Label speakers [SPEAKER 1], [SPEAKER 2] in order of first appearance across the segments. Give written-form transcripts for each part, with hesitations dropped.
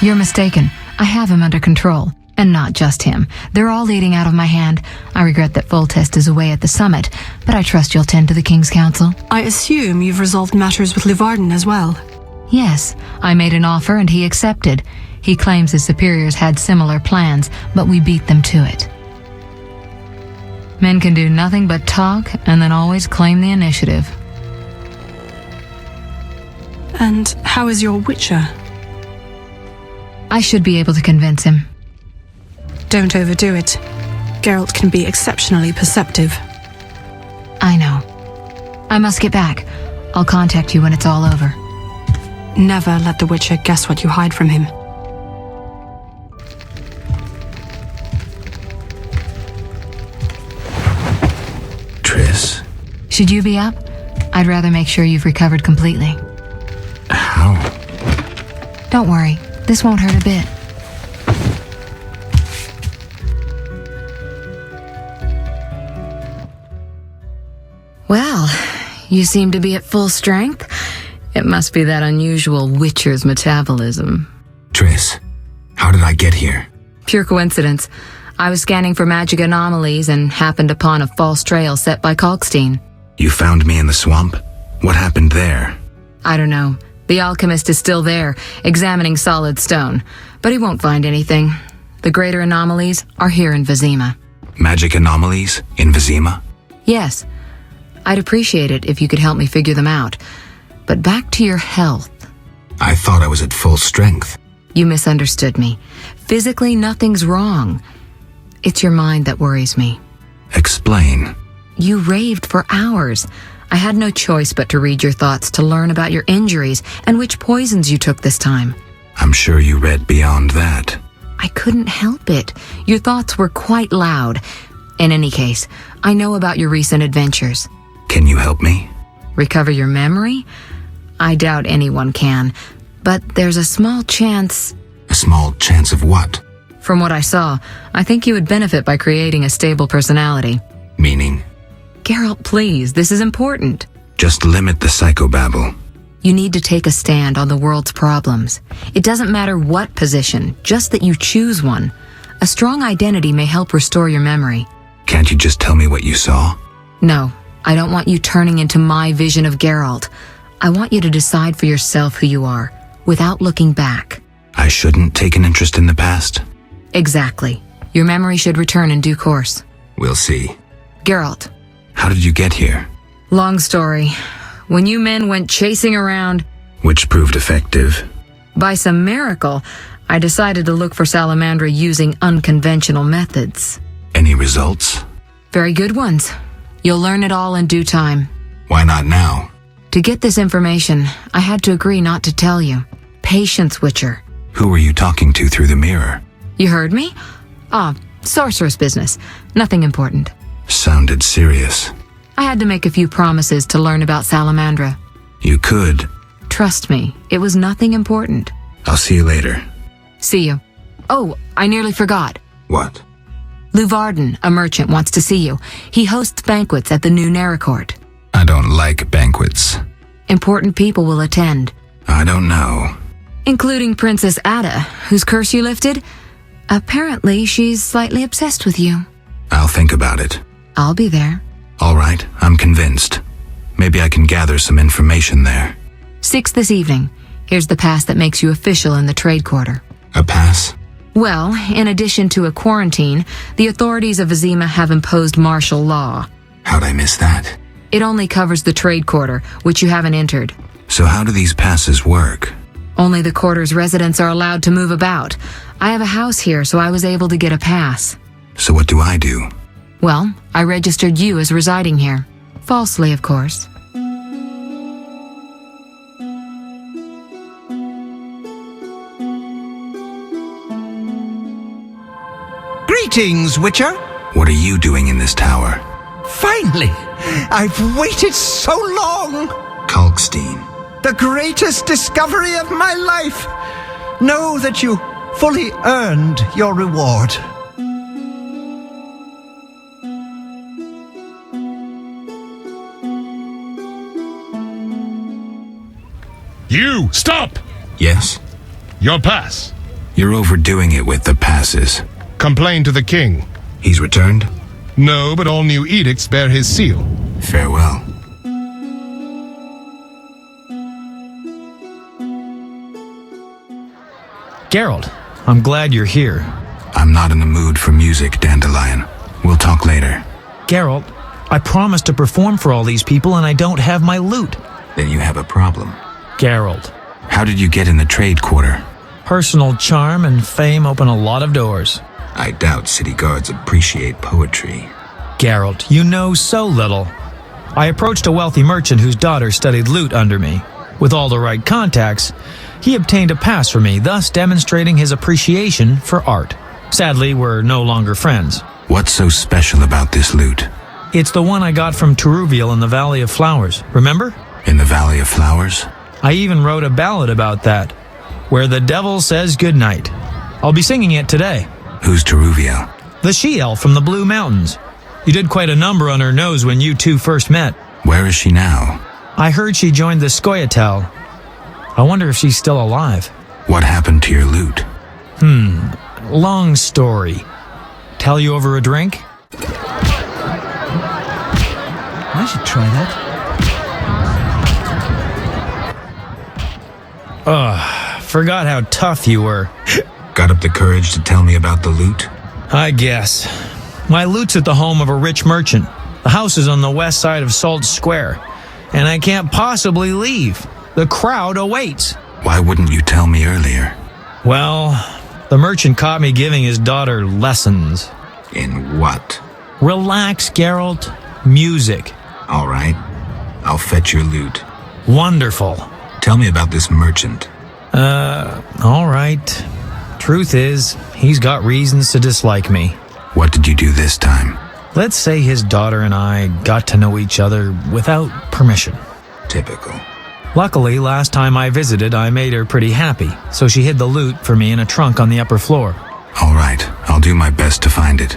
[SPEAKER 1] You're mistaken. I have him under control. And not just him. They're all eating out of my hand. I regret that Foltest is away at the summit, but I trust you'll tend to the King's Council.
[SPEAKER 2] I assume you've resolved matters with Luvarden as well.
[SPEAKER 1] Yes, I made an offer and he accepted. He claims his superiors had similar plans, but we beat them to it. Men can do nothing but talk and then always claim the initiative.
[SPEAKER 2] And how is your Witcher?
[SPEAKER 1] I should be able to convince him.
[SPEAKER 2] Don't overdo it. Geralt can be exceptionally perceptive.
[SPEAKER 1] I know. I must get back. I'll contact you when it's all over.
[SPEAKER 2] Never let the Witcher guess what you hide from him.
[SPEAKER 3] Triss?
[SPEAKER 1] Should you be up? I'd rather make sure you've recovered completely.
[SPEAKER 3] How?
[SPEAKER 1] Don't worry. This won't hurt a bit. Well, you seem to be at full strength. It must be that unusual Witcher's metabolism.
[SPEAKER 3] Triss, how did I get here?
[SPEAKER 1] Pure coincidence. I was scanning for magic anomalies and happened upon a false trail set by Kalkstein.
[SPEAKER 3] You found me in the swamp? What happened there?
[SPEAKER 1] I don't know. The alchemist is still there, examining solid stone, but he won't find anything. The greater anomalies are here in Vizima.
[SPEAKER 3] Magic anomalies in Vizima?
[SPEAKER 1] Yes. I'd appreciate it if you could help me figure them out. But back to your health.
[SPEAKER 3] I thought I was at full strength.
[SPEAKER 1] You misunderstood me. Physically, nothing's wrong. It's your mind that worries me.
[SPEAKER 3] Explain.
[SPEAKER 1] You raved for hours. I had no choice but to read your thoughts to learn about your injuries and which poisons you took this time.
[SPEAKER 3] I'm sure you read beyond that.
[SPEAKER 1] I couldn't help it. Your thoughts were quite loud. In any case, I know about your recent adventures.
[SPEAKER 3] Can you help me?
[SPEAKER 1] Recover your memory? I doubt anyone can, but there's a small chance...
[SPEAKER 3] A small chance of what?
[SPEAKER 1] From what I saw, I think you would benefit by creating a stable personality.
[SPEAKER 3] Meaning?
[SPEAKER 1] Geralt, please, this is important.
[SPEAKER 3] Just limit the psychobabble.
[SPEAKER 1] You need to take a stand on the world's problems. It doesn't matter what position, just that you choose one. A strong identity may help restore your memory.
[SPEAKER 3] Can't you just tell me what you saw?
[SPEAKER 1] No, I don't want you turning into my vision of Geralt. I want you to decide for yourself who you are, without looking back.
[SPEAKER 3] I shouldn't take an interest in the past?
[SPEAKER 1] Exactly. Your memory should return in due course.
[SPEAKER 3] We'll see.
[SPEAKER 1] Geralt.
[SPEAKER 3] How did you get here?
[SPEAKER 1] Long story. When you men went chasing around...
[SPEAKER 3] Which proved effective.
[SPEAKER 1] By some miracle, I decided to look for Salamandra using unconventional methods.
[SPEAKER 3] Any results?
[SPEAKER 1] Very good ones. You'll learn it all in due time.
[SPEAKER 3] Why not now?
[SPEAKER 1] To get this information, I had to agree not to tell you. Patience, Witcher.
[SPEAKER 3] Who were you talking to through the mirror?
[SPEAKER 1] You heard me? Sorceress business. Nothing important.
[SPEAKER 3] Sounded serious.
[SPEAKER 1] I had to make a few promises to learn about Salamandra.
[SPEAKER 3] You could.
[SPEAKER 1] Trust me, it was nothing important.
[SPEAKER 3] I'll see you later.
[SPEAKER 1] See you. Oh, I nearly forgot.
[SPEAKER 3] What?
[SPEAKER 1] Luvarden, a merchant, wants to see you. He hosts banquets at the new Neracourt.
[SPEAKER 3] I don't like banquets.
[SPEAKER 1] Important people will attend.
[SPEAKER 3] I don't know.
[SPEAKER 1] Including Princess Ada, whose curse you lifted. Apparently, she's slightly obsessed with you.
[SPEAKER 3] I'll think about it.
[SPEAKER 1] I'll be there.
[SPEAKER 3] All right, I'm convinced. Maybe I can gather some information there.
[SPEAKER 1] 6 this evening. Here's the pass that makes you official in the trade quarter.
[SPEAKER 3] A pass?
[SPEAKER 1] Well, in addition to a quarantine, the authorities of Vizima have imposed martial law.
[SPEAKER 3] How'd I miss that?
[SPEAKER 1] It only covers the trade quarter, which you haven't entered.
[SPEAKER 3] So how do these passes work?
[SPEAKER 1] Only the quarter's residents are allowed to move about. I have a house here, so I was able to get a pass.
[SPEAKER 3] So what do I do?
[SPEAKER 1] Well, I registered you as residing here. Falsely, of course.
[SPEAKER 4] Greetings, Witcher.
[SPEAKER 3] What are you doing in this tower?
[SPEAKER 4] Finally! I've waited so long!
[SPEAKER 3] Kalkstein.
[SPEAKER 4] The greatest discovery of my life! Know that you fully earned your reward.
[SPEAKER 5] You, stop!
[SPEAKER 3] Yes?
[SPEAKER 5] Your pass.
[SPEAKER 3] You're overdoing it with the passes.
[SPEAKER 5] Complain to the king.
[SPEAKER 3] He's returned?
[SPEAKER 5] No, but all new edicts bear his seal.
[SPEAKER 3] Farewell.
[SPEAKER 6] Geralt, I'm glad you're here.
[SPEAKER 3] I'm not in the mood for music, Dandelion. We'll talk later.
[SPEAKER 6] Geralt, I promised to perform for all these people and I don't have my loot.
[SPEAKER 3] Then you have a problem.
[SPEAKER 6] Geralt,
[SPEAKER 3] How did you get in the trade quarter?
[SPEAKER 6] personal charm and fame open a lot of doors.
[SPEAKER 3] I doubt city guards appreciate poetry.
[SPEAKER 6] Geralt, you know so little. I approached a wealthy merchant whose daughter studied lute under me. With all the right contacts, he obtained a pass for me, thus demonstrating his appreciation for art. Sadly, we're no longer friends.
[SPEAKER 3] What's so special about this loot?
[SPEAKER 6] It's the one I got from Teruviel in the Valley of Flowers, remember?
[SPEAKER 3] In the Valley of Flowers?
[SPEAKER 6] I even wrote a ballad about that, where the devil says goodnight. I'll be singing it today.
[SPEAKER 3] Who's Teruviel?
[SPEAKER 6] The she-elf from the Blue Mountains. You did quite a number on her nose when you two first met.
[SPEAKER 3] Where is she now?
[SPEAKER 6] I heard she joined the Scoia'tael. I wonder if she's still alive.
[SPEAKER 3] What happened to your loot?
[SPEAKER 6] Long story. Tell you over a drink?
[SPEAKER 4] I should try that.
[SPEAKER 6] Forgot how tough you were.
[SPEAKER 3] Got up the courage to tell me about the loot?
[SPEAKER 6] I guess. My loot's at the home of a rich merchant. The house is on the west side of Salt Square, and I can't possibly leave. The crowd awaits.
[SPEAKER 3] Why wouldn't you tell me earlier?
[SPEAKER 6] Well, the merchant caught me giving his daughter lessons.
[SPEAKER 3] In what?
[SPEAKER 6] Relax, Geralt. Music.
[SPEAKER 3] All right. I'll fetch your loot.
[SPEAKER 6] Wonderful.
[SPEAKER 3] Tell me about this merchant.
[SPEAKER 6] All right. Truth is, he's got reasons to dislike me.
[SPEAKER 3] What did you do this time?
[SPEAKER 6] Let's say his daughter and I got to know each other without permission.
[SPEAKER 3] Typical.
[SPEAKER 6] Luckily, last time I visited, I made her pretty happy, so she hid the loot for me in a trunk on the upper floor.
[SPEAKER 3] All right. I'll do my best to find it.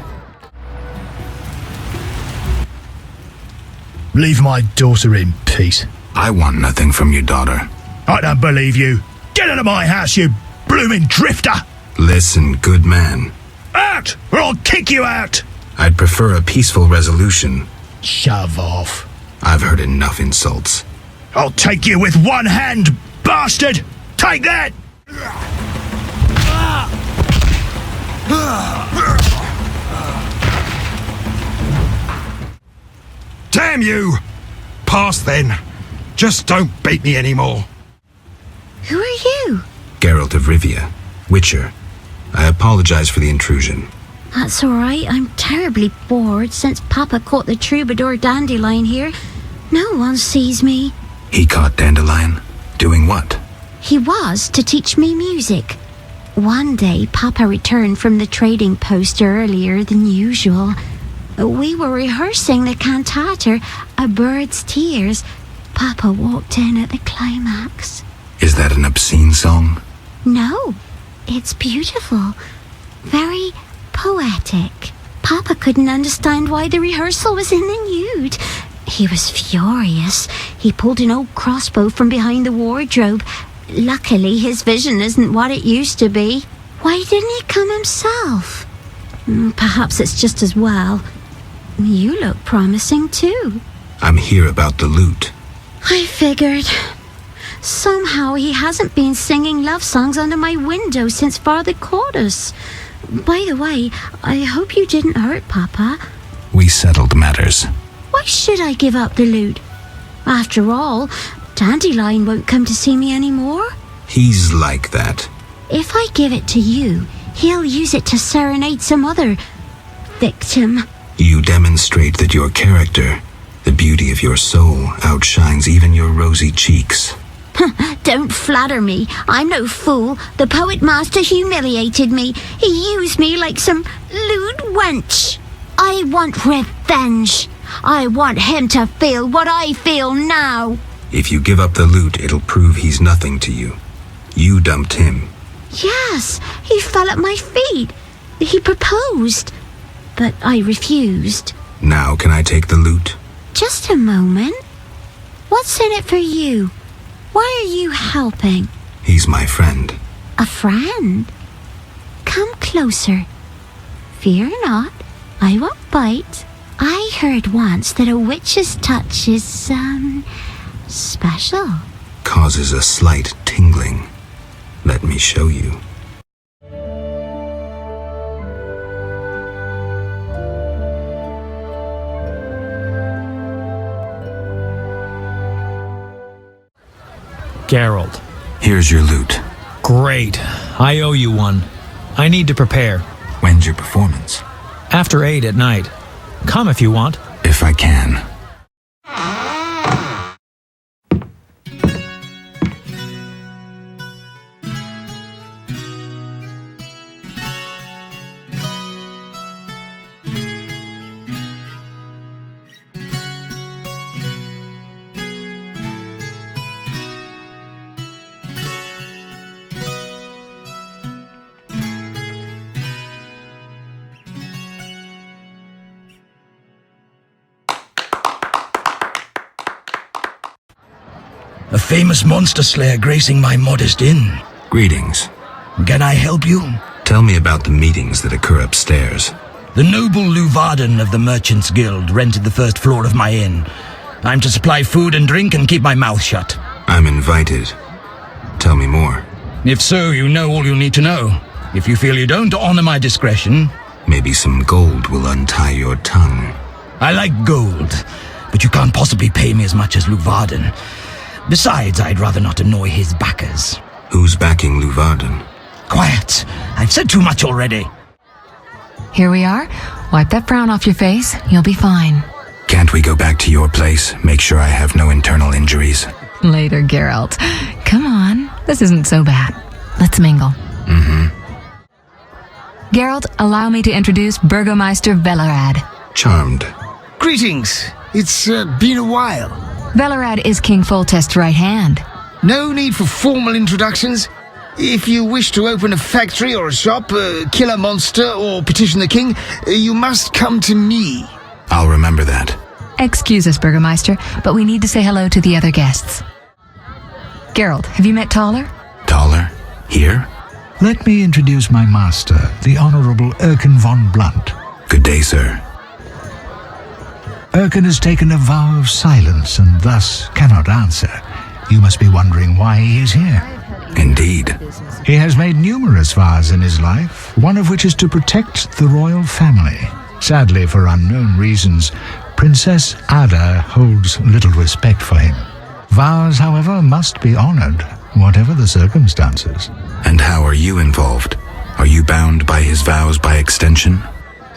[SPEAKER 7] Leave my daughter in peace.
[SPEAKER 3] I want nothing from your daughter.
[SPEAKER 7] I don't believe you. Get out of my house, you blooming drifter!
[SPEAKER 3] Listen, good man.
[SPEAKER 7] Out, or I'll kick you out!
[SPEAKER 3] I'd prefer a peaceful resolution.
[SPEAKER 7] Shove off.
[SPEAKER 3] I've heard enough insults.
[SPEAKER 7] I'll take you with one hand, bastard! Take that!
[SPEAKER 8] Damn you! Pass then. Just don't beat me anymore.
[SPEAKER 9] Who are you?
[SPEAKER 3] Geralt of Rivia, Witcher. I apologize for the intrusion.
[SPEAKER 9] That's all right. I'm terribly bored since Papa caught the troubadour Dandelion here. No one sees me.
[SPEAKER 3] He caught Dandelion? Doing what?
[SPEAKER 9] He was to teach me music. One day, Papa returned from the trading post earlier than usual. We were rehearsing the cantata, A Bird's Tears. Papa walked in at the climax.
[SPEAKER 3] Is that an obscene song?
[SPEAKER 9] No, it's beautiful. Very poetic. Papa couldn't understand why the rehearsal was in the nude. He was furious. He pulled an old crossbow from behind the wardrobe. Luckily, his vision isn't what it used to be. Why didn't he come himself? Perhaps it's just as well. You look promising too.
[SPEAKER 3] I'm here about the loot.
[SPEAKER 9] I figured. Somehow he hasn't been singing love songs under my window since Father caught us. By the way, I hope you didn't hurt Papa.
[SPEAKER 3] We settled matters.
[SPEAKER 9] Why should I give up the loot? After all, Dandelion won't come to see me anymore.
[SPEAKER 3] He's like that.
[SPEAKER 9] If I give it to you, he'll use it to serenade some other victim.
[SPEAKER 3] You demonstrate that your character, the beauty of your soul, outshines even your rosy cheeks.
[SPEAKER 9] Don't flatter me. I'm no fool. The poet master humiliated me. He used me like some lewd wench. I want revenge. I want him to feel what I feel now.
[SPEAKER 3] If you give up the loot, it'll prove he's nothing to you. You dumped him.
[SPEAKER 9] Yes, he fell at my feet. He proposed, but I refused.
[SPEAKER 3] Now can I take the loot?
[SPEAKER 9] Just a moment. What's in it for you? Why are you helping?
[SPEAKER 3] He's my friend.
[SPEAKER 9] A friend? closer. Fear not, I won't bite. I heard once that a witch's touch is, special.
[SPEAKER 3] Causes a slight tingling. Let me show you.
[SPEAKER 6] Geralt.
[SPEAKER 3] Here's your loot.
[SPEAKER 6] Great. I owe you one. I need to prepare.
[SPEAKER 3] When's your performance?
[SPEAKER 6] After 8 at night. Come if you want.
[SPEAKER 3] If I can.
[SPEAKER 7] A famous monster slayer gracing my modest inn.
[SPEAKER 3] Greetings.
[SPEAKER 7] Can I help you?
[SPEAKER 3] Tell me about the meetings that occur upstairs.
[SPEAKER 7] The noble Luvarden of the Merchants Guild rented the first floor of my inn. I'm to supply food and drink and keep my mouth shut.
[SPEAKER 3] I'm invited. Tell me more.
[SPEAKER 7] If so, you know all you need to know. If you feel you don't honor my discretion...
[SPEAKER 3] Maybe some gold will untie your tongue.
[SPEAKER 7] I like gold, but you can't possibly pay me as much as Luvarden. Besides, I'd rather not annoy his backers.
[SPEAKER 3] Who's backing Luvarden?
[SPEAKER 7] Quiet! I've said too much already.
[SPEAKER 1] Here we are. Wipe that frown off your face. You'll be fine.
[SPEAKER 3] Can't we go back to your place? Make sure I have no internal injuries.
[SPEAKER 1] Later, Geralt. Come on. This isn't so bad. Let's mingle. Geralt, allow me to introduce Burgomeister Velerad.
[SPEAKER 3] Charmed.
[SPEAKER 4] Greetings. It's been a while.
[SPEAKER 1] Velerad is King Foltest's right hand.
[SPEAKER 4] No need for formal introductions. If you wish to open a factory or a shop, kill a monster, or petition the king, you must come to me.
[SPEAKER 3] I'll remember that.
[SPEAKER 1] Excuse us, Burgomeister, but we need to say hello to the other guests. Geralt, have you met Taller?
[SPEAKER 3] Taller? Here?
[SPEAKER 10] Let me introduce my master, the Honorable Erkin von Blunt.
[SPEAKER 3] Good day, sir.
[SPEAKER 10] Erkin has taken a vow of silence and thus cannot answer. You must be wondering why he is here.
[SPEAKER 3] Indeed.
[SPEAKER 10] He has made numerous vows in his life, one of which is to protect the royal family. Sadly, for unknown reasons, Princess Ada holds little respect for him. Vows, however, must be honored, whatever the circumstances.
[SPEAKER 3] And how are you involved? Are you bound by his vows by extension?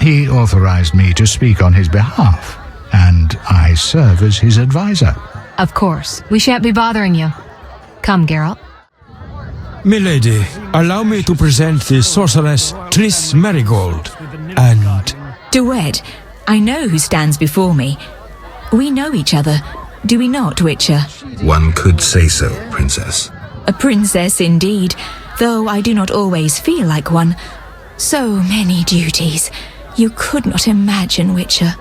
[SPEAKER 10] He authorized me to speak on his behalf, and I serve as his advisor.
[SPEAKER 1] Of course. We shan't be bothering you. Come, Geralt.
[SPEAKER 11] Milady, allow me to present the sorceress Triss Merigold, and...
[SPEAKER 12] Duet, I know who stands before me. We know each other, do we not, Witcher?
[SPEAKER 3] One could say so, Princess.
[SPEAKER 12] A princess indeed, though I do not always feel like one. So many duties. You could not imagine, Witcher.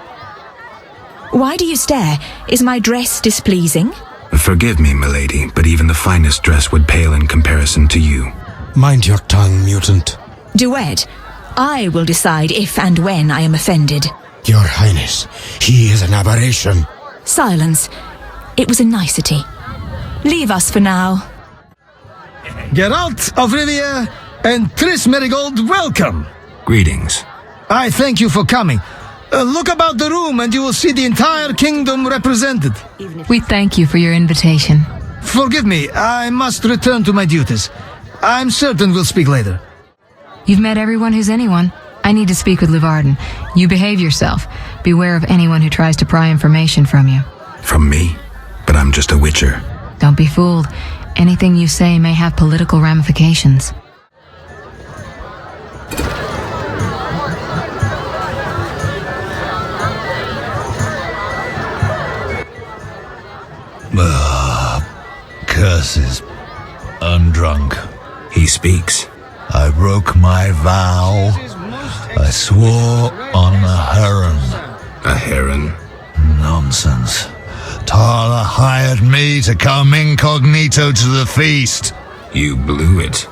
[SPEAKER 12] Why do you stare? Is my dress displeasing?
[SPEAKER 3] Forgive me, milady, but even the finest dress would pale in comparison to you.
[SPEAKER 11] Mind your tongue, mutant.
[SPEAKER 12] Duet, I will decide if and when I am offended.
[SPEAKER 11] Your Highness, he is an aberration.
[SPEAKER 12] Silence. It was a nicety. Leave us for now.
[SPEAKER 4] Geralt of Rivia and Triss Merigold, welcome.
[SPEAKER 3] Greetings.
[SPEAKER 4] I thank you for coming. Look about the room and you will see the entire kingdom represented.
[SPEAKER 1] We thank you for your invitation.
[SPEAKER 4] Forgive me, I must return to my duties. I'm certain we'll speak later.
[SPEAKER 1] You've met everyone who's anyone. I need to speak with Luvarden. You behave yourself. Beware of anyone who tries to pry information from you.
[SPEAKER 3] From me? But I'm just a witcher.
[SPEAKER 1] Don't be fooled. Anything you say may have political ramifications.
[SPEAKER 13] Curses. I'm drunk.
[SPEAKER 3] He speaks.
[SPEAKER 13] I broke my vow. I swore on a heron.
[SPEAKER 3] A heron?
[SPEAKER 13] Nonsense. Tala hired me to come incognito to the feast.
[SPEAKER 3] You blew it.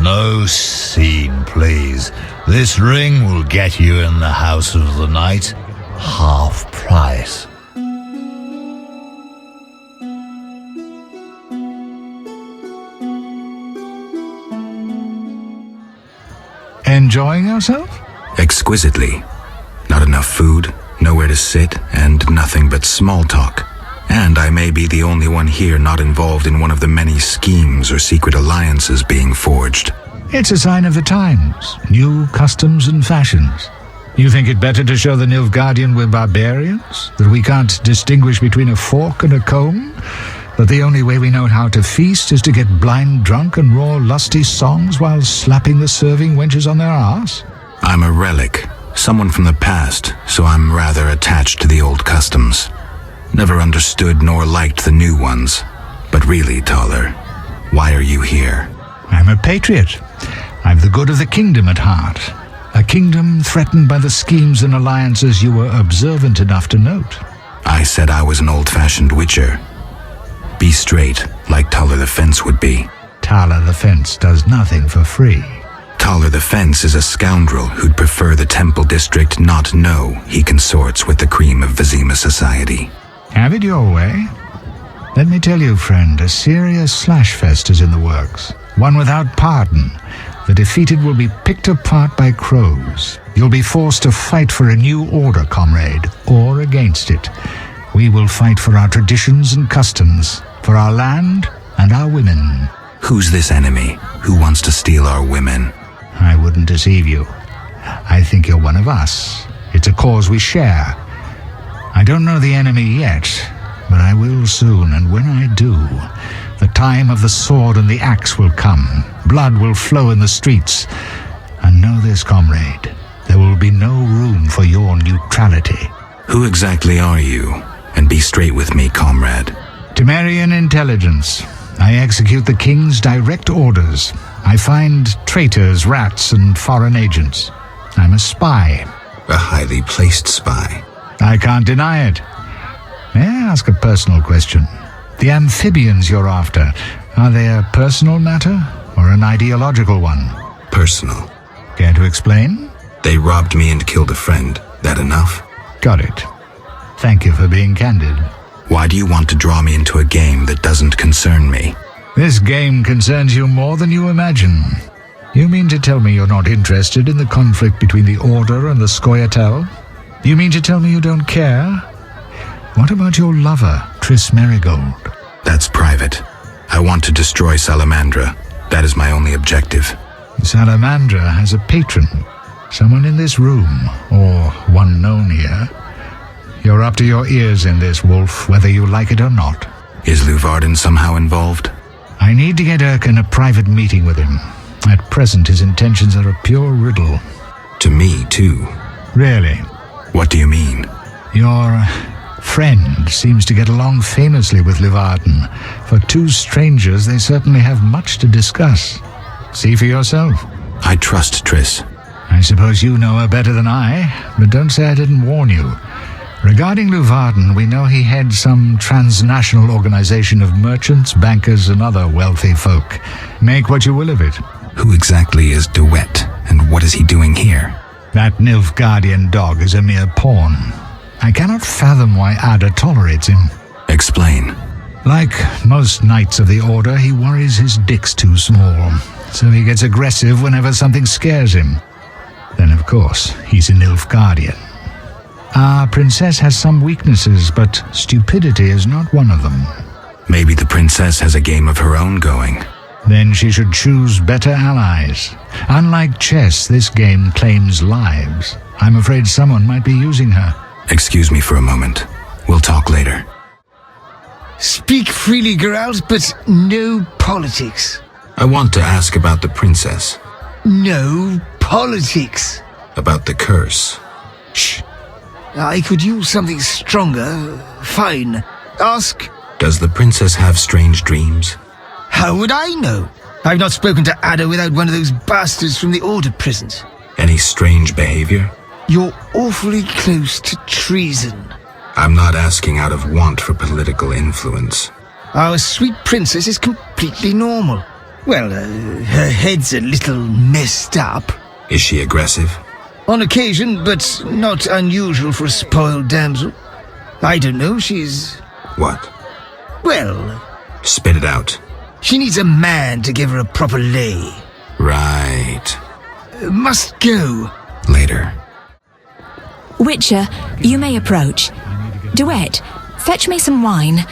[SPEAKER 13] No scene, please. This ring will get you in the house of the night. Half price.
[SPEAKER 10] Enjoying yourself?
[SPEAKER 3] Exquisitely. Not enough food, nowhere to sit, and nothing but small talk. And I may be the only one here not involved in one of the many schemes or secret alliances being forged.
[SPEAKER 10] It's a sign of the times. New customs and fashions. You think it better to show the Nilfgaardian we're barbarians? That we can't distinguish between a fork and a comb? That the only way we know how to feast is to get blind drunk and roar lusty songs while slapping the serving wenches on their arse?
[SPEAKER 3] I'm a relic, someone from the past, so I'm rather attached to the old customs. Never understood nor liked the new ones. But really, Taller, why are you here?
[SPEAKER 10] I'm a patriot. I've the good of the kingdom at heart. A kingdom threatened by the schemes and alliances you were observant enough to note.
[SPEAKER 3] I said I was an old-fashioned Witcher. Be straight, like Taller the Fence would be.
[SPEAKER 10] Taller the Fence does nothing for free.
[SPEAKER 3] Taller the Fence is a scoundrel who'd prefer the Temple District not know he consorts with the cream of Vizima society.
[SPEAKER 10] Have it your way. Let me tell you, friend, a serious slashfest is in the works. One without pardon. The defeated will be picked apart by crows. You'll be forced to fight for a new order, comrade, or against it. We will fight for our traditions and customs, for our land and our women.
[SPEAKER 3] Who's this enemy? Who wants to steal our women?
[SPEAKER 10] I wouldn't deceive you. I think you're one of us. It's a cause we share. I don't know the enemy yet, but I will soon, and when I do, the time of the sword and the axe will come. Blood will flow in the streets. And know this, comrade, there will be no room for your neutrality.
[SPEAKER 3] Who exactly are you? And be straight with me, comrade.
[SPEAKER 10] Temerian intelligence. I execute the king's direct orders. I find traitors, rats, and foreign agents. I'm a spy.
[SPEAKER 3] A highly placed spy.
[SPEAKER 10] I can't deny it. May I ask a personal question? The amphibians you're after, are they a personal matter or an ideological one?
[SPEAKER 3] Personal.
[SPEAKER 10] Care to explain?
[SPEAKER 3] They robbed me and killed a friend. That enough?
[SPEAKER 10] Got it. Thank you for being candid.
[SPEAKER 3] Why do you want to draw me into a game that doesn't concern me?
[SPEAKER 10] This game concerns you more than you imagine. You mean to tell me you're not interested in the conflict between the Order and the Scoia'tael? You mean to tell me you don't care? What about your lover, Triss Merigold?
[SPEAKER 3] That's private. I want to destroy Salamandra. That is my only objective.
[SPEAKER 10] Salamandra has a patron. Someone in this room, or one known here. You're up to your ears in this, Wolf, whether you like it or not.
[SPEAKER 3] Is Luvarden somehow involved?
[SPEAKER 10] I need to get Erkin a private meeting with him. At present, his intentions are a pure riddle.
[SPEAKER 3] To me, too.
[SPEAKER 10] Really?
[SPEAKER 3] What do you mean?
[SPEAKER 10] Your friend seems to get along famously with Luvarden. For two strangers, they certainly have much to discuss. See for yourself.
[SPEAKER 3] I trust Triss.
[SPEAKER 10] I suppose you know her better than I, but don't say I didn't warn you. Regarding Luvarden, we know he heads some transnational organization of merchants, bankers, and other wealthy folk. Make what you will of it.
[SPEAKER 3] Who exactly is DeWitt, and what is he doing here?
[SPEAKER 10] That Nilfgaardian dog is a mere pawn. I cannot fathom why Ada tolerates him.
[SPEAKER 3] Explain.
[SPEAKER 10] Like most knights of the Order, he worries his dick's too small, so he gets aggressive whenever something scares him. Then, of course, he's a Nilfgaardian. Our princess has some weaknesses, but stupidity is not one of them.
[SPEAKER 3] Maybe the princess has a game of her own going.
[SPEAKER 10] Then she should choose better allies. Unlike chess, this game claims lives. I'm afraid someone might be using her.
[SPEAKER 3] Excuse me for a moment. We'll talk later.
[SPEAKER 4] Speak freely, Geralt, but no politics.
[SPEAKER 3] I want to ask about the princess.
[SPEAKER 4] No politics.
[SPEAKER 3] About the curse.
[SPEAKER 4] Shh. I could use something stronger. Fine. Ask.
[SPEAKER 3] Does the princess have strange dreams?
[SPEAKER 4] How would I know? I've not spoken to Ada without one of those bastards from the Order prisons.
[SPEAKER 3] Any strange behavior?
[SPEAKER 4] You're awfully close to treason.
[SPEAKER 3] I'm not asking out of want for political influence.
[SPEAKER 4] Our sweet princess is completely normal. Well, her head's a little messed up.
[SPEAKER 3] Is she aggressive?
[SPEAKER 4] On occasion, but not unusual for a spoiled damsel. I don't know, she's...
[SPEAKER 3] What?
[SPEAKER 4] Well...
[SPEAKER 3] Spit it out.
[SPEAKER 4] She needs a man to give her a proper lay.
[SPEAKER 3] Right.
[SPEAKER 4] Must go.
[SPEAKER 3] Later.
[SPEAKER 12] Witcher, you may approach. Duet, fetch me some wine.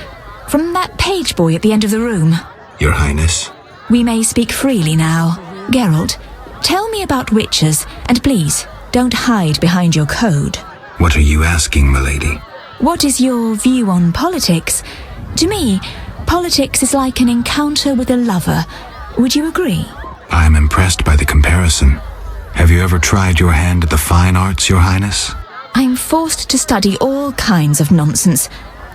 [SPEAKER 12] From that page boy at the end of the room.
[SPEAKER 3] Your Highness.
[SPEAKER 12] We may speak freely now. Geralt, tell me about witchers, and please, don't hide behind your code.
[SPEAKER 3] What are you asking, milady?
[SPEAKER 12] What is your view on politics? To me, politics is like an encounter with a lover. Would you agree?
[SPEAKER 3] I am impressed by the comparison. Have you ever tried your hand at the fine arts, Your Highness?
[SPEAKER 12] I'm forced to study all kinds of nonsense,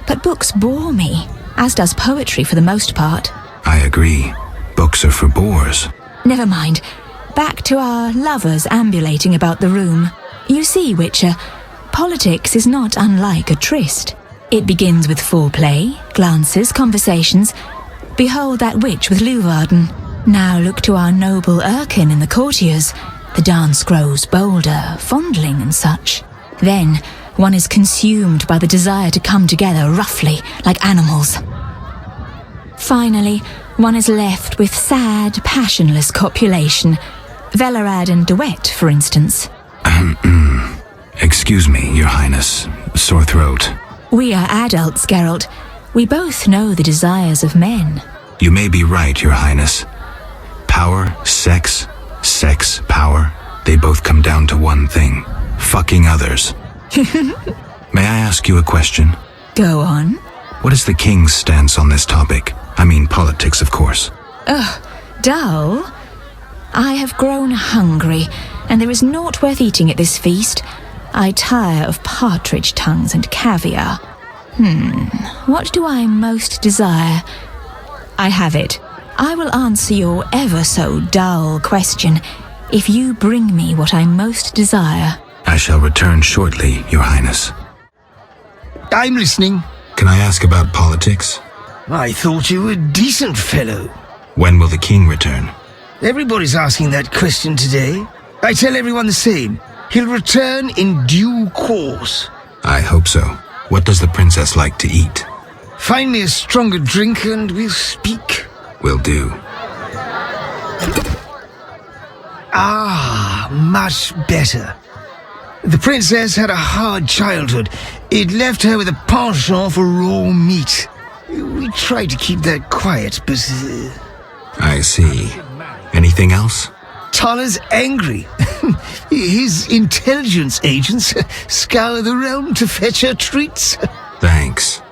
[SPEAKER 12] but books bore me, as does poetry for the most part.
[SPEAKER 3] I agree. Books are for bores.
[SPEAKER 12] Never mind. Back to our lovers ambulating about the room. You see, Witcher, politics is not unlike a tryst. It begins with foreplay, glances, conversations. Behold that witch with Leuwarden. Now look to our noble Erkin in the courtiers. The dance grows bolder, fondling and such. Then one is consumed by the desire to come together roughly, like animals. Finally, one is left with sad, passionless copulation. Velerad and Duet, for instance.
[SPEAKER 3] Excuse me, Your Highness. Sore throat.
[SPEAKER 12] We are adults, Geralt. We both know the desires of men.
[SPEAKER 3] You may be right, Your Highness. Power, sex, power, they both come down to one thing. Fucking others. May I ask you a question?
[SPEAKER 12] Go on.
[SPEAKER 3] What is the king's stance on this topic? I mean politics, of course.
[SPEAKER 12] Ugh, dull? I have grown hungry, and there is naught worth eating at this feast. I tire of partridge tongues and caviar. What do I most desire? I have it. I will answer your ever so dull question if you bring me what I most desire.
[SPEAKER 3] I shall return shortly, Your Highness.
[SPEAKER 4] I'm listening.
[SPEAKER 3] Can I ask about politics?
[SPEAKER 4] I thought you were a decent fellow.
[SPEAKER 3] When will the king return?
[SPEAKER 4] Everybody's asking that question today. I tell everyone the same. He'll return in due course.
[SPEAKER 3] I hope so. What does the princess like to eat?
[SPEAKER 4] Find me a stronger drink and we'll speak.
[SPEAKER 3] Will do.
[SPEAKER 4] Ah, much better. The princess had a hard childhood. It left her with a penchant for raw meat. We tried to keep that quiet, but...
[SPEAKER 3] I see. Anything else?
[SPEAKER 4] Tala's angry. His intelligence agents scour the realm to fetch her treats.
[SPEAKER 3] Thanks.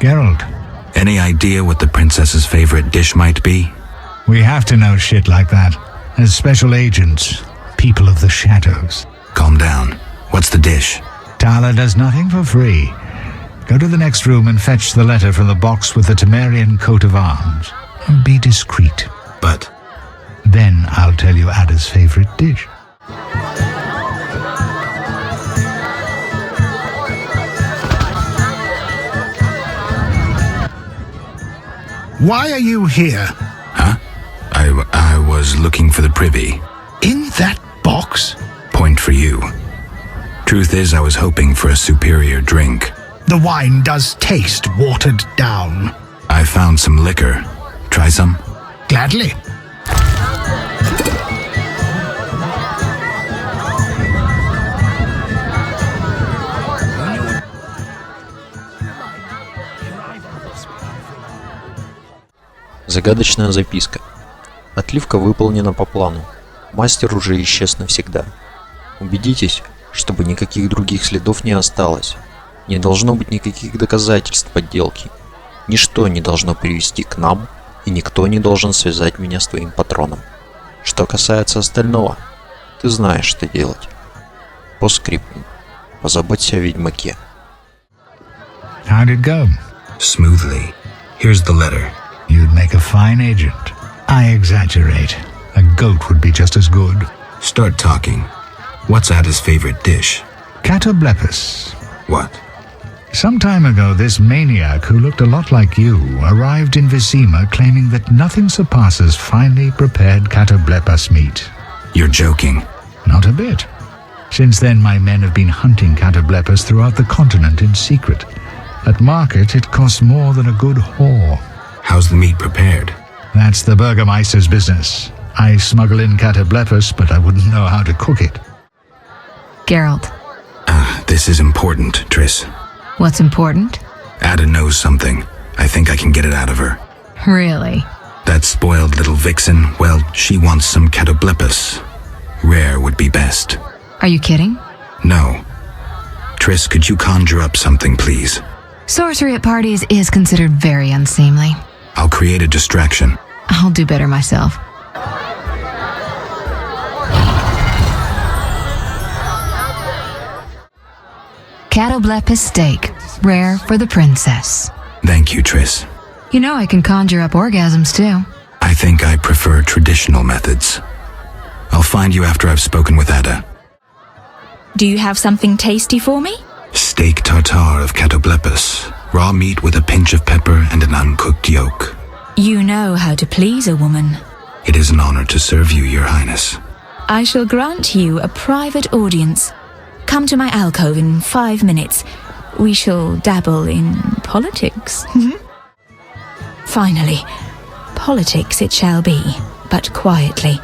[SPEAKER 10] Geralt.
[SPEAKER 3] Any idea what the princess's favorite dish might be?
[SPEAKER 10] We have to know shit like that. As special agents, people of the shadows.
[SPEAKER 3] Calm down. What's the dish?
[SPEAKER 10] Tala does nothing for free. Go to the next room and fetch the letter from the box with the Temerian coat of arms. Be discreet.
[SPEAKER 3] But...
[SPEAKER 10] Then I'll tell you Ada's favorite dish.
[SPEAKER 8] Why are you here?
[SPEAKER 3] Huh? I was looking for the privy.
[SPEAKER 8] In that box?
[SPEAKER 3] Point for you. Truth is, I was hoping for a superior drink.
[SPEAKER 8] The wine does taste watered down.
[SPEAKER 3] I found some liquor. Try some?
[SPEAKER 8] Gladly.
[SPEAKER 14] Загадочная записка. Отливка выполнена по плану. Мастер уже исчез навсегда. Убедитесь, чтобы никаких других следов не осталось. Не должно быть никаких доказательств подделки. Ничто не должно привести к нам, и никто не должен связать меня с твоим патроном. Что касается остального, ты знаешь, что делать. По скрипту. Позаботься о ведьмаке.
[SPEAKER 10] How'd it go?
[SPEAKER 3] Smoothly. Here's the letter.
[SPEAKER 10] You'd make a fine agent. I exaggerate. A goat would be just as good.
[SPEAKER 3] Start talking. What's Ada's favorite dish?
[SPEAKER 10] Catoblepus.
[SPEAKER 3] What?
[SPEAKER 10] Some time ago, this maniac who looked a lot like you arrived in Vizima claiming that nothing surpasses finely prepared catoblepas meat.
[SPEAKER 3] You're joking.
[SPEAKER 10] Not a bit. Since then, my men have been hunting catoblepas throughout the continent in secret. At market, it costs more than a good whore.
[SPEAKER 3] How's the meat prepared?
[SPEAKER 10] That's the Burgermeister's business. I smuggle in catoblepas, but I wouldn't know how to cook it.
[SPEAKER 1] Geralt.
[SPEAKER 3] This is important, Triss.
[SPEAKER 1] What's important?
[SPEAKER 3] Ada knows something. I think I can get it out of her.
[SPEAKER 1] Really?
[SPEAKER 3] That spoiled little vixen, well, she wants some catoblepas. Rare would be best.
[SPEAKER 1] Are you kidding?
[SPEAKER 3] No. Triss, could you conjure up something, please?
[SPEAKER 1] Sorcery at parties is considered very unseemly.
[SPEAKER 3] I'll create a distraction.
[SPEAKER 1] I'll do better myself. Catoblepas steak, rare for the princess.
[SPEAKER 3] Thank you, Triss.
[SPEAKER 1] You know I can conjure up orgasms too.
[SPEAKER 3] I think I prefer traditional methods. I'll find you after I've spoken with Ada.
[SPEAKER 12] Do you have something tasty for me?
[SPEAKER 3] Steak tartare of catoblepas, raw meat with a pinch of pepper and an uncooked yolk.
[SPEAKER 12] You know how to please a woman.
[SPEAKER 3] It is an honor to serve you, Your Highness.
[SPEAKER 12] I shall grant you a private audience. Come to my alcove in 5 minutes. We shall dabble in politics. Finally, politics it shall be, but quietly.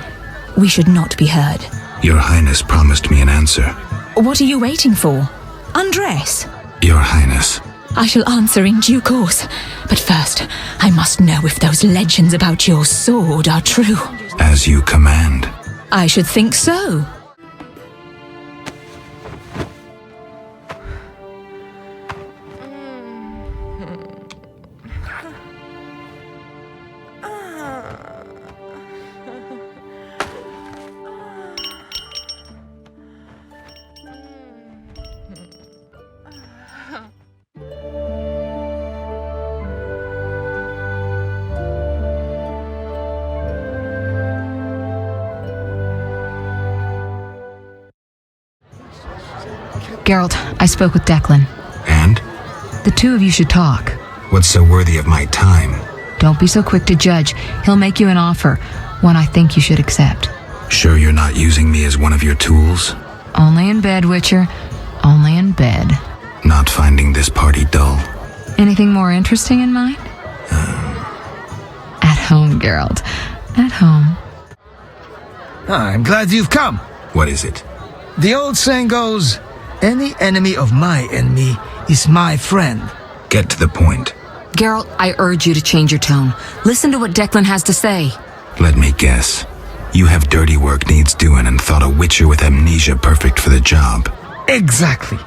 [SPEAKER 12] We should not be heard.
[SPEAKER 3] Your Highness promised me an answer.
[SPEAKER 12] What are you waiting for? Undress.
[SPEAKER 3] Your Highness.
[SPEAKER 12] I shall answer in due course. But first, I must know if those legends about your sword are true.
[SPEAKER 3] As you command.
[SPEAKER 12] I should think so.
[SPEAKER 1] Geralt, I spoke with Declan.
[SPEAKER 3] And?
[SPEAKER 1] The two of you should talk.
[SPEAKER 3] What's so worthy of my time?
[SPEAKER 1] Don't be so quick to judge. He'll make you an offer, one I think you should accept.
[SPEAKER 3] Sure you're not using me as one of your tools?
[SPEAKER 1] Only in bed, Witcher. Only in bed.
[SPEAKER 3] Not finding this party dull.
[SPEAKER 1] Anything more interesting in mind? At home, Geralt. At home.
[SPEAKER 4] I'm glad you've come.
[SPEAKER 3] What is it?
[SPEAKER 4] The old saying goes, any enemy of my enemy is my friend.
[SPEAKER 3] Get to the point.
[SPEAKER 1] Geralt, I urge you to change your tone. Listen to what Declan has to say.
[SPEAKER 3] Let me guess. You have dirty work needs doing and thought a Witcher with amnesia perfect for the job.
[SPEAKER 4] Exactly.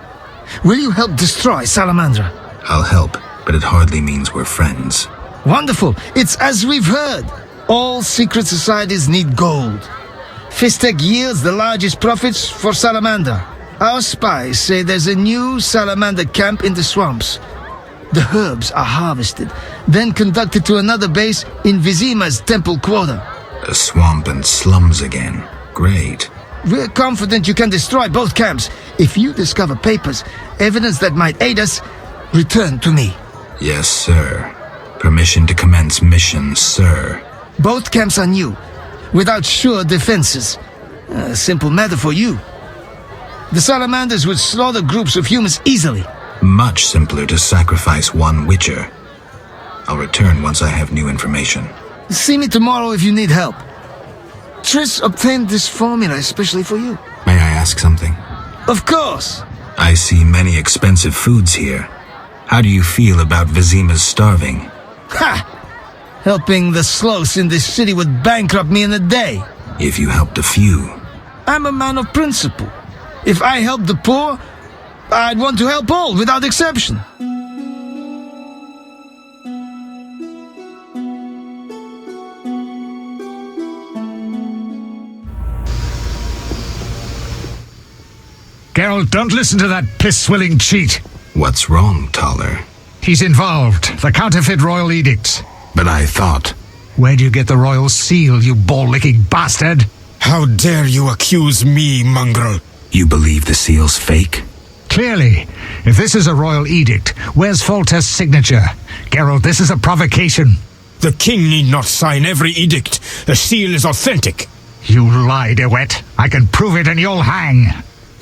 [SPEAKER 4] Will you help destroy Salamandra?
[SPEAKER 3] I'll help, but it hardly means we're friends.
[SPEAKER 4] Wonderful. It's as we've heard. All secret societies need gold. Fistek yields the largest profits for Salamander. Our spies say there's a new Salamander camp in the swamps. The herbs are harvested, then conducted to another base in Vizima's temple quarter.
[SPEAKER 3] A swamp and slums again. Great.
[SPEAKER 4] We're confident you can destroy both camps. If you discover papers, evidence that might aid us, return to me.
[SPEAKER 3] Yes, sir. Permission to commence mission, sir.
[SPEAKER 4] Both camps are new, without sure defenses. A simple matter for you. The Salamanders would slaughter groups of humans easily.
[SPEAKER 3] Much simpler to sacrifice one Witcher. I'll return once I have new information.
[SPEAKER 4] See me tomorrow if you need help. Triss obtained this formula especially for you.
[SPEAKER 3] May I ask something?
[SPEAKER 4] Of course.
[SPEAKER 3] I see many expensive foods here. How do you feel about Vizima's starving?
[SPEAKER 4] Ha! Helping the sloths in this city would bankrupt me in a day.
[SPEAKER 3] If you helped a few.
[SPEAKER 4] I'm a man of principle. If I help the poor, I'd want to help all without exception.
[SPEAKER 10] Geralt, don't listen to that piss-swilling cheat.
[SPEAKER 3] What's wrong, Taller?
[SPEAKER 10] He's involved. The counterfeit royal edicts.
[SPEAKER 3] But I thought...
[SPEAKER 10] Where'd you get the royal seal, you ball-licking bastard?
[SPEAKER 11] How dare you accuse me, mongrel?
[SPEAKER 3] You believe the seal's fake?
[SPEAKER 10] clearly. If this is a royal edict, where's Foltest's signature? Geralt, this is a provocation.
[SPEAKER 11] The king need not sign every edict. The seal is authentic.
[SPEAKER 10] You lie, DeWitt. I can prove it and you'll hang.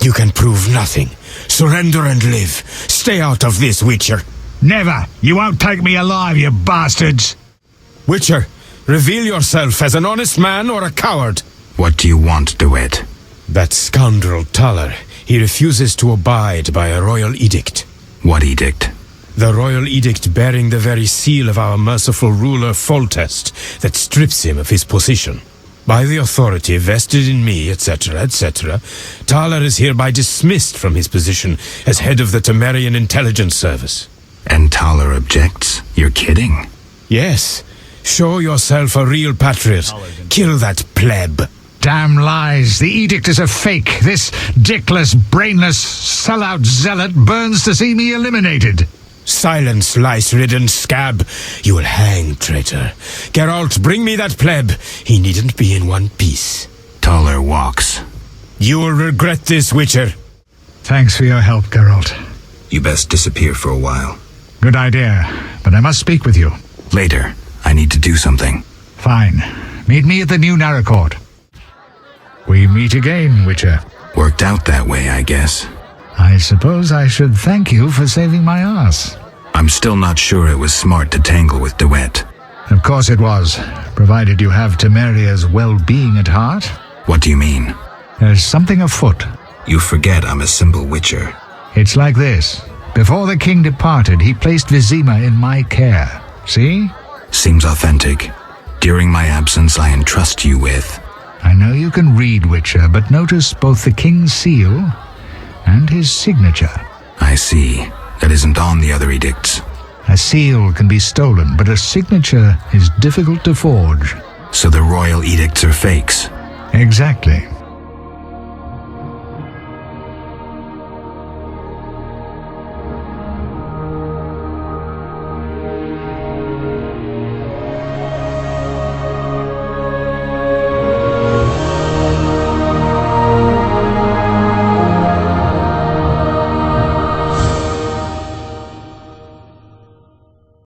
[SPEAKER 11] You can prove nothing. Surrender and live. Stay out of this, Witcher.
[SPEAKER 10] Never. You won't take me alive, you bastards.
[SPEAKER 11] Witcher, reveal yourself as an honest man or a coward.
[SPEAKER 3] What do you want, DeWitt?
[SPEAKER 11] That scoundrel Taller. He refuses to abide by a royal edict.
[SPEAKER 3] What edict?
[SPEAKER 11] The royal edict bearing the very seal of our merciful ruler Foltest that strips him of his position. By the authority vested in me, etc., etc., Taller is hereby dismissed from his position as head of the Temerian Intelligence Service.
[SPEAKER 3] And Taller objects? You're kidding?
[SPEAKER 11] Yes. Show yourself a real patriot. Kill that pleb.
[SPEAKER 10] Damn lies. The edict is a fake. This dickless, brainless, sellout zealot burns to see me eliminated.
[SPEAKER 11] Silence, lice-ridden scab. You will hang, traitor. Geralt, bring me that pleb. He needn't be in one piece.
[SPEAKER 3] Taller walks.
[SPEAKER 11] You will regret this, Witcher.
[SPEAKER 10] Thanks for your help, Geralt.
[SPEAKER 3] You best disappear for a while.
[SPEAKER 10] Good idea, but I must speak with you.
[SPEAKER 3] Later. I need to do something.
[SPEAKER 10] Fine. Meet me at the new Narracourt. We meet again, Witcher.
[SPEAKER 3] Worked out that way, I guess.
[SPEAKER 10] I suppose I should thank you for saving my ass.
[SPEAKER 3] I'm still not sure it was smart to tangle with DeWitt.
[SPEAKER 10] Of course it was, provided you have Temeria's well-being at heart.
[SPEAKER 3] What do you mean?
[SPEAKER 10] There's something afoot.
[SPEAKER 3] You forget I'm a simple Witcher.
[SPEAKER 10] It's like this. Before the king departed, he placed Vizima in my care. See?
[SPEAKER 3] Seems authentic. During my absence, I entrust you with...
[SPEAKER 10] I know you can read, Witcher, but notice both the king's seal and his signature.
[SPEAKER 3] I see. That isn't on the other edicts.
[SPEAKER 10] A seal can be stolen, but a signature is difficult to forge.
[SPEAKER 3] So the royal edicts are fakes?
[SPEAKER 10] Exactly.